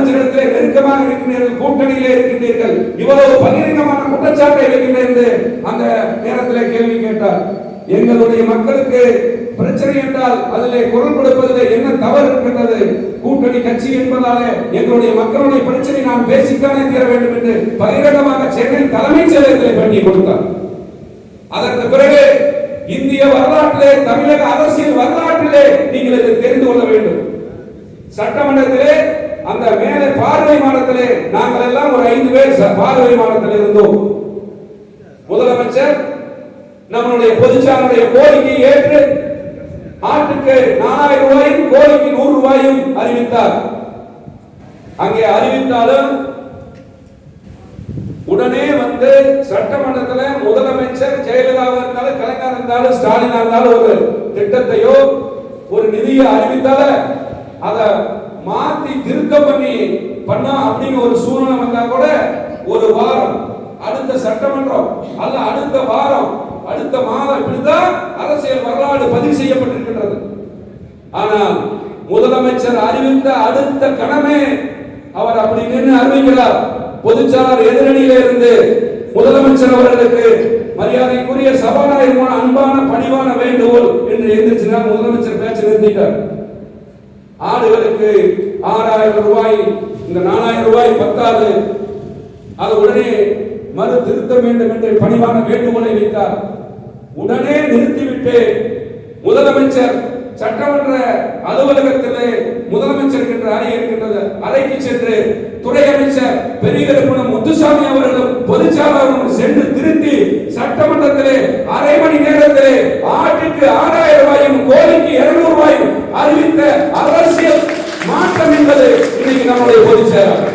முதலமைச்சரிடத்திலே நெருக்கமாக இருக்கின்றீர்கள், கூட்டணியிலே இருக்கின்றீர்கள், இவ்வளவு பகிரங்கமான குற்றச்சாட்டை வைக்கின்ற என்று அந்த நேரத்தில் கேள்வி கேட்டார். எங்களுடைய மக்களுக்கு பிரச்சனை என்றால் அதிலே குரல் கொடுப்பதில் என்ன தவறு இருக்கின்றது? கூட்டணி கட்சி என்பதாலே எங்களுடைய மக்களுடைய பிரச்சனை நாம் பேசித்தானே தீர வேண்டும் என்று பகிரங்கமாக சென்னை தலைமைச் செயலகத்தில் பண்ணி கொடுத்தார். அதற்கு பிறகு இந்திய வரலாற்றிலே, தமிழக அரசியல் வரலாற்றிலே நீங்கள் இதை தெரிந்து கொள்ள வேண்டும். சட்டமன்றத்திலே அந்த மேலே பார்வை மாடத்திலே நாங்கள் எல்லாம் ஒரு 5 பேர் பார்வை மாடத்தில் இருந்தோம். முதலமைச்சர் நம்மளுடைய பொதுச்சாருடைய கோரிக்கையை ஏற்று ஆட்டுக்கு 4000 ரூபாயும் கோழிக்கு 100 ரூபாயும் அறிவித்தார். அங்கே அறிவித்தாலும் உடனே வந்து சட்டமன்றத்தில் முதலமைச்சர் ஜெயலலிதா இருந்தாலும், கலைஞர் இருந்தாலும், ஸ்டாலின் இருந்தாலும் ஒரு திட்டத்தையோ ஒரு நிதியை அறிவித்தால அதை மாத்தி திருத்தம் பண்ணா அப்படின்னு ஒரு சூழ்நிலை வந்தா கூட ஒரு வாரம், அடுத்த சட்டமன்றம் அல்ல அடுத்த வாரம், அடுத்த மாதம் இப்படிதான் அரசியல் வரலாறு பதிவு செய்யப்பட்டிருக்கின்றது. ஆனால் முதலமைச்சர் அறிவித்த அடுத்த கணமே அவர் அப்படி நின்று அறிவிக்கிறார். பொதுச்சாளர் எதிரணியில இருந்து முதலமைச்சர் அவர்களுக்கு மரியாதைக்குரிய சபாநாயகர் அன்பான பணிவான வேண்டுகோள் என்று எந்திரிச்சினார். முதலமைச்சர் பேச்சு நிறுத்திட்டார். ஆடுகளுக்கு 6000 ரூபாய், இந்த 4000 ரூபாய் பத்தாது, அது உடனே மறு திருத்த வேண்டும் என்று பணிவான வேண்டுகோளை வைத்தார். உடனே நிறுத்திவிட்டு முதலமைச்சர் சட்டமன்ற அலுவலகத்திலே முதலமைச்சர் என்ற அறை இருக்கின்றது, அறைக்கு சென்று துறை அமைச்சர் பெரியகுளம் முத்துசாமி அவர்களும் பொதுச்சாளரும் சென்று திருத்தி சட்டமன்றத்திலே அரை மணி நேரத்திலே ஆட்டுக்கு 6000 ரூபாயும் கோழிக்கு 200 ரூபாயும் அறிவித்த அரசியல் மாற்றம் என்பது இன்னைக்கு நம்முடைய பொதுச்செயலாளர்